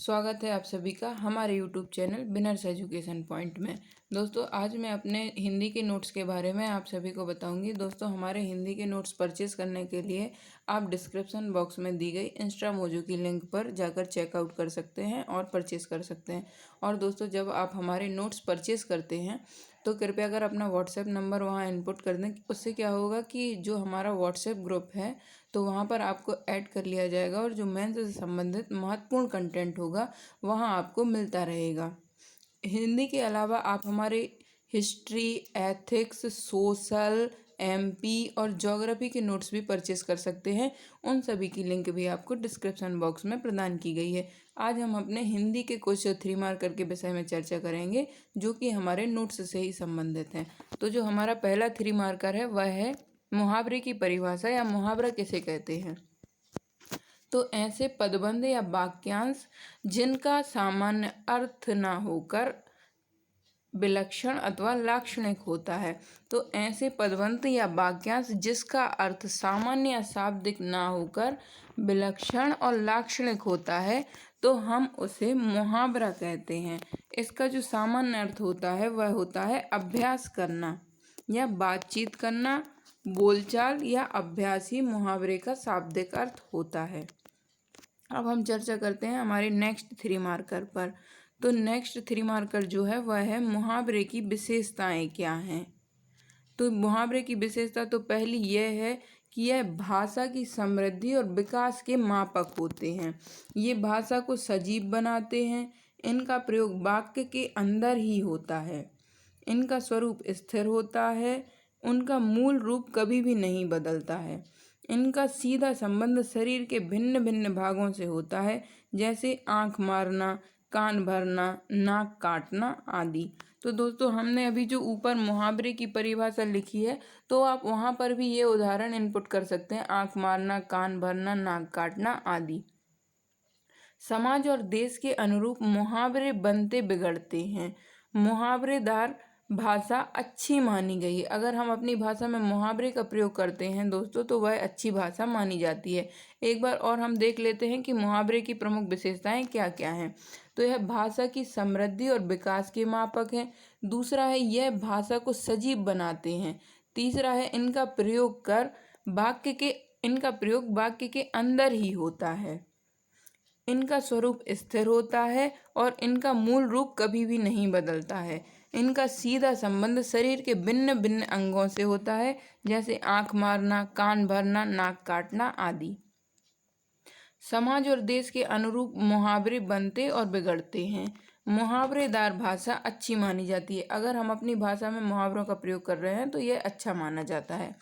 स्वागत है आप सभी का हमारे YouTube चैनल बिनर्स एजुकेशन पॉइंट में। दोस्तों आज मैं अपने हिंदी के नोट्स के बारे में आप सभी को बताऊंगी। दोस्तों हमारे हिंदी के नोट्स परचेज़ करने के लिए आप डिस्क्रिप्शन बॉक्स में दी गई इंस्टा मोजो की लिंक पर जाकर चेकआउट कर सकते हैं और परचेज़ कर सकते हैं। और दोस्तों जब आप हमारे नोट्स परचेज़ करते हैं तो कृपया अगर अपना व्हाट्सएप नंबर वहाँ इनपुट कर दें। उससे क्या होगा कि जो हमारा व्हाट्सएप ग्रुप है तो वहाँ पर आपको ऐड कर लिया जाएगा और जो मेंस से संबंधित महत्वपूर्ण कंटेंट होगा वहाँ आपको मिलता रहेगा। हिंदी के अलावा आप हमारे हिस्ट्री, एथिक्स, सोशल, एमपी और ज्योग्राफी के नोट्स भी परचेस कर सकते हैं। उन सभी की लिंक भी आपको डिस्क्रिप्शन बॉक्स में प्रदान की गई है। आज हम अपने हिंदी के कुछ 3 मार्कर के विषय में चर्चा करेंगे जो कि हमारे नोट्स से ही संबंधित हैं। तो जो हमारा पहला 3 मार्कर है वह है मुहावरे की परिभाषा या मुहावरा किसे कहते हैं। तो ऐसे पदबंध या वाक्यांश जिनका सामान्य अर्थ ना होकर विलक्षण अथवा लाक्षणिक होता है। तो ऐसे पदबंध या वाक्यांश जिसका अर्थ सामान्य या शाब्दिक ना होकर विलक्षण और लाक्षणिक होता है तो हम उसे मुहावरा कहते हैं। इसका जो सामान्य अर्थ होता है वह होता है अभ्यास करना या बातचीत करना, बोलचाल या अभ्यास ही मुहावरे का शाब्दिक अर्थ होता है। अब हम चर्चा करते हैं हमारे नेक्स्ट 3 मार्कर पर। तो नेक्स्ट 3 मार्कर जो है वह है मुहावरे की विशेषताएं क्या हैं। तो मुहावरे की विशेषता तो पहली यह है कि यह भाषा की समृद्धि और विकास के मापक होते हैं। ये भाषा को सजीव बनाते हैं। इनका प्रयोग वाक्य के अंदर ही होता है। इनका स्वरूप स्थिर होता है। उनका मूल रूप कभी भी नहीं बदलता है। इनका सीधा संबंध शरीर के भिन्न भिन्न भागों से होता है, जैसे आंख मारना, कान भरना, नाक काटना आदि। तो दोस्तों हमने अभी जो ऊपर मुहावरे की परिभाषा लिखी है तो आप वहाँ पर भी ये उदाहरण इनपुट कर सकते हैं, आंख मारना, कान भरना, नाक काटना आदि। समाज और देश के अनुरूप मुहावरे बनते बिगड़ते हैं। मुहावरेदार भाषा अच्छी मानी गई है। अगर हम अपनी भाषा में मुहावरे का प्रयोग करते हैं दोस्तों तो वह अच्छी भाषा मानी जाती है। एक बार और हम देख लेते हैं कि मुहावरे की प्रमुख विशेषताएं क्या क्या हैं। तो यह भाषा की समृद्धि और विकास के मापक है। दूसरा है यह भाषा को सजीव बनाते हैं। तीसरा है इनका प्रयोग वाक्य के अंदर ही होता है। इनका स्वरूप स्थिर होता है और इनका मूल रूप कभी भी नहीं बदलता है। इनका सीधा संबंध शरीर के भिन्न भिन्न अंगों से होता है, जैसे आंख मारना, कान भरना, नाक काटना आदि। समाज और देश के अनुरूप मुहावरे बनते और बिगड़ते हैं। मुहावरेदार भाषा अच्छी मानी जाती है। अगर हम अपनी भाषा में मुहावरों का प्रयोग कर रहे हैं तो यह अच्छा माना जाता है।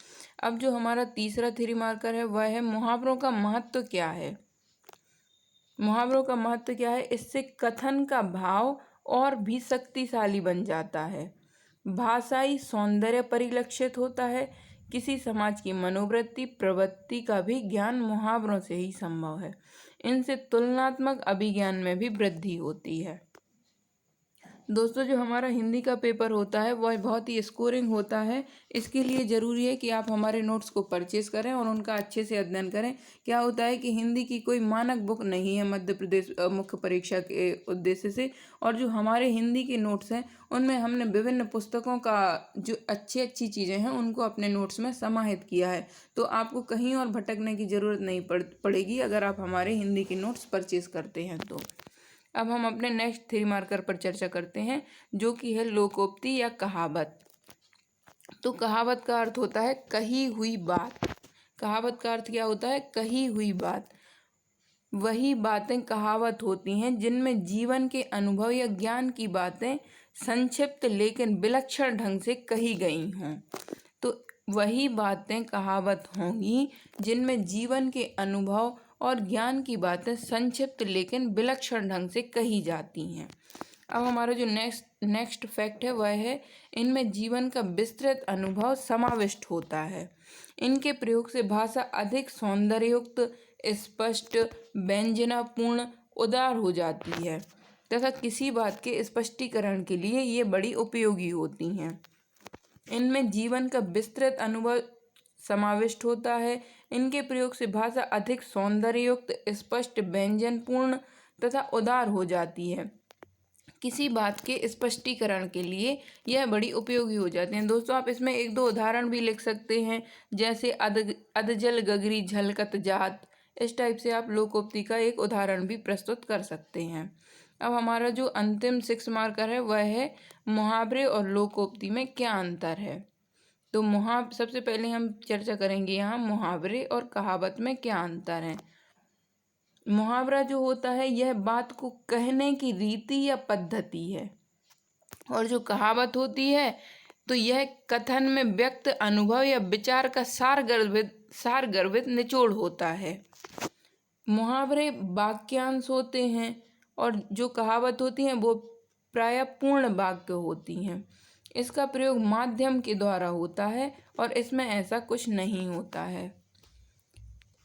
अब जो हमारा तीसरा 3 मार्कर है वह है मुहावरों का महत्व क्या है। मुहावरों का महत्व क्या है। इससे कथन का भाव और भी शक्तिशाली बन जाता है। भाषाई सौंदर्य परिलक्षित होता है। किसी समाज की मनोवृत्ति प्रवृत्ति का भी ज्ञान मुहावरों से ही संभव है। इनसे तुलनात्मक अभिज्ञान में भी वृद्धि होती है। दोस्तों जो हमारा हिंदी का पेपर होता है वह बहुत ही स्कोरिंग होता है। इसके लिए ज़रूरी है कि आप हमारे नोट्स को परचेज़ करें और उनका अच्छे से अध्ययन करें। क्या होता है कि हिंदी की कोई मानक बुक नहीं है मध्य प्रदेश मुख्य परीक्षा के उद्देश्य से, और जो हमारे हिंदी के नोट्स हैं उनमें हमने विभिन्न पुस्तकों का जो अच्छी अच्छी चीज़ें हैं उनको अपने नोट्स में समाहित किया है। तो आपको कहीं और भटकने की ज़रूरत नहीं पड़ेगी अगर आप हमारे हिंदी के नोट्स परचेज़ करते हैं तो। अब हम अपने नेक्स्ट 3 मार्कर पर चर्चा करते हैं जो कि है लोकोक्ति या कहावत। तो कहावत का अर्थ होता है कही हुई बात। कहावत का अर्थ क्या होता है, कही हुई बात। वही बातें कहावत होती हैं जिनमें जीवन के अनुभव या ज्ञान की बातें संक्षिप्त लेकिन विलक्षण ढंग से कही गई हों। तो वही बातें कहावत होंगी जिनमें जीवन के अनुभव और ज्ञान की बातें संक्षिप्त लेकिन विलक्षण ढंग से कही जाती हैं। अब हमारा जो नेक्स्ट फैक्ट है वह है इनमें जीवन का विस्तृत अनुभव समाविष्ट होता है। इनके प्रयोग से भाषा अधिक सौंदर्ययुक्त, स्पष्ट, व्यंजनापूर्ण, उदार हो जाती है तथा किसी बात के स्पष्टीकरण के लिए ये बड़ी उपयोगी होती हैं। इनमें जीवन का विस्तृत अनुभव समाविष्ट होता है। इनके प्रयोग से भाषा अधिक सौंदर्ययुक्त, स्पष्ट, व्यंजनपूर्ण तथा उदार हो जाती है। किसी बात के स्पष्टीकरण के लिए यह बड़ी उपयोगी हो जाते हैं। दोस्तों आप इसमें एक दो उदाहरण भी लिख सकते हैं, जैसे अधजल गगरी झलकत जात। इस टाइप से आप लोकोक्ति का एक उदाहरण भी प्रस्तुत कर सकते हैं। अब हमारा जो अंतिम 6 मार्कर है वह है मुहावरे और लोकोक्ति में क्या अंतर है। तो सबसे पहले हम चर्चा करेंगे यहाँ मुहावरे और कहावत में क्या अंतर है। मुहावरा जो होता है यह बात को कहने की रीति या पद्धति है, और जो कहावत होती है तो यह कथन में व्यक्त अनुभव या विचार का सारगर्भित निचोड़ होता है। मुहावरे वाक्यांश होते हैं और जो कहावत होती हैं वो प्रायः पूर्ण वाक्य होती हैं। इसका प्रयोग माध्यम के द्वारा होता है और इसमें ऐसा कुछ नहीं होता है।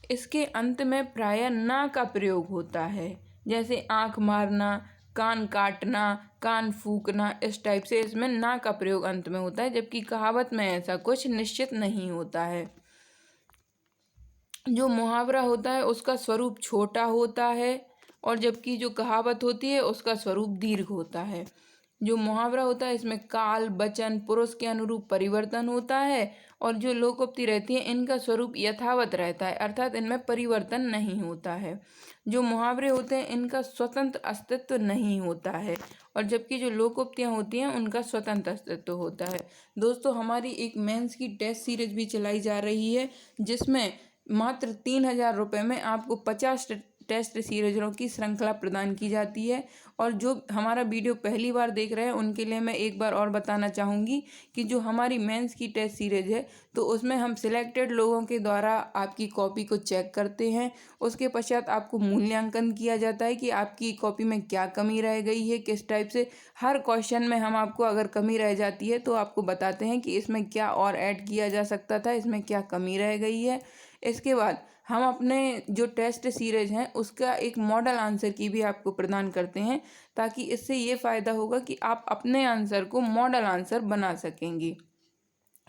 इसके अंत में प्रायः ना का प्रयोग होता है, जैसे आंख मारना, कान काटना, कान फूकना। इस टाइप से इसमें ना का प्रयोग अंत में होता है, जबकि कहावत में ऐसा कुछ निश्चित नहीं होता है। जो मुहावरा होता है उसका स्वरूप छोटा होता है, और जबकि जो कहावत होती है उसका स्वरूप दीर्घ होता है। जो मुहावरा होता है इसमें काल, वचन, पुरुष के अनुरूप परिवर्तन होता है, और जो लोकोक्ति रहती है इनका स्वरूप यथावत रहता है, अर्थात इनमें परिवर्तन नहीं होता है। जो मुहावरे होते हैं इनका स्वतंत्र अस्तित्व नहीं होता है, और जबकि जो लोकोक्तियाँ होती हैं उनका स्वतंत्र अस्तित्व होता है। दोस्तों हमारी एक मेंस की टेस्ट सीरीज भी चलाई जा रही है, जिसमें मात्र 3000 रुपये में आपको 50 टेस्ट सीरीजों की श्रृंखला प्रदान की जाती है। और जो हमारा वीडियो पहली बार देख रहे हैं उनके लिए मैं एक बार और बताना चाहूँगी कि जो हमारी मेंस की टेस्ट सीरीज है तो उसमें हम सिलेक्टेड लोगों के द्वारा आपकी कॉपी को चेक करते हैं। उसके पश्चात आपको मूल्यांकन किया जाता है कि आपकी कॉपी में क्या कमी रह गई है, किस टाइप से। हर क्वेश्चन में हम आपको अगर कमी रह जाती है तो आपको बताते हैं कि इसमें क्या और ऐड किया जा सकता था, इसमें क्या कमी रह गई है। इसके बाद हम अपने जो टेस्ट सीरीज हैं उसका एक मॉडल आंसर की भी आपको प्रदान करते हैं, ताकि इससे ये फ़ायदा होगा कि आप अपने आंसर को मॉडल आंसर बना सकेंगे।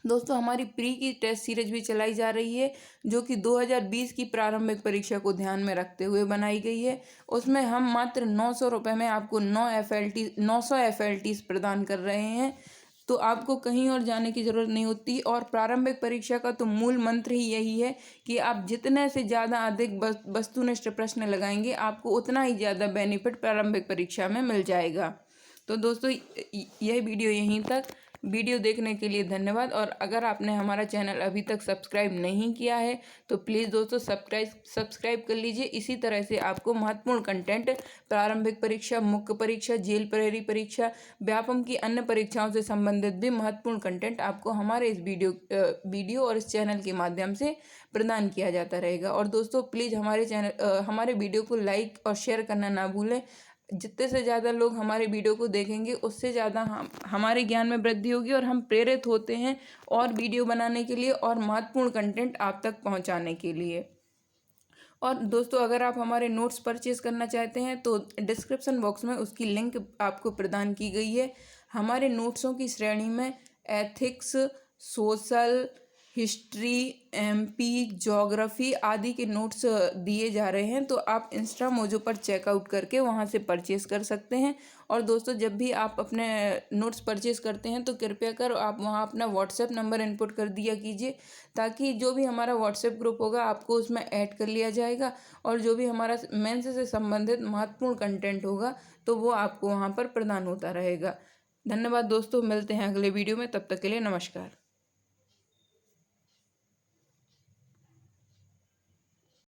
दोस्तों हमारी प्री की टेस्ट सीरीज भी चलाई जा रही है, जो कि 2020 की प्रारंभिक परीक्षा को ध्यान में रखते हुए बनाई गई है। उसमें हम मात्र 900 रुपये में आपको 900 FLTs प्रदान कर रहे हैं, तो आपको कहीं और जाने की ज़रूरत नहीं होती। और प्रारंभिक परीक्षा का तो मूल मंत्र ही यही है कि आप जितने से ज़्यादा अधिक वस्तुनिष्ठ प्रश्न लगाएंगे आपको उतना ही ज़्यादा बेनिफिट प्रारंभिक परीक्षा में मिल जाएगा। तो दोस्तों यह वीडियो यहीं तक। वीडियो देखने के लिए धन्यवाद। और अगर आपने हमारा चैनल अभी तक सब्सक्राइब नहीं किया है तो प्लीज़ दोस्तों सब्सक्राइब कर लीजिए। इसी तरह से आपको महत्वपूर्ण कंटेंट प्रारंभिक परीक्षा, मुख्य परीक्षा, जेल प्रहरी परीक्षा, व्यापम की अन्य परीक्षाओं से संबंधित भी महत्वपूर्ण कंटेंट आपको हमारे इस वीडियो और इस चैनल के माध्यम से प्रदान किया जाता रहेगा। और दोस्तों प्लीज़ हमारे वीडियो को लाइक और शेयर करना ना भूलें। जितने से ज़्यादा लोग हमारे वीडियो को देखेंगे उससे ज़्यादा हमारे ज्ञान में वृद्धि होगी, और हम प्रेरित होते हैं और वीडियो बनाने के लिए और महत्वपूर्ण कंटेंट आप तक पहुंचाने के लिए। और दोस्तों अगर आप हमारे नोट्स परचेज़ करना चाहते हैं तो डिस्क्रिप्शन बॉक्स में उसकी लिंक आपको प्रदान की गई है। हमारे नोट्सों की श्रेणी में ethics, social, history, MP, geography आदि के नोट्स दिए जा रहे हैं, तो आप इंस्टा मोजो पर चेकआउट करके वहां से परचेज़ कर सकते हैं। और दोस्तों जब भी आप अपने नोट्स परचेज़ करते हैं तो कृपया कर आप वहां अपना व्हाट्सएप नंबर इनपुट कर दिया कीजिए, ताकि जो भी हमारा व्हाट्सएप ग्रुप होगा आपको उसमें ऐड कर लिया जाएगा, और जो भी हमारा मेंस से संबंधित महत्वपूर्ण कंटेंट होगा तो वो आपको वहाँ पर प्रदान होता रहेगा। धन्यवाद दोस्तों, मिलते हैं अगले वीडियो में, तब तक के लिए नमस्कार।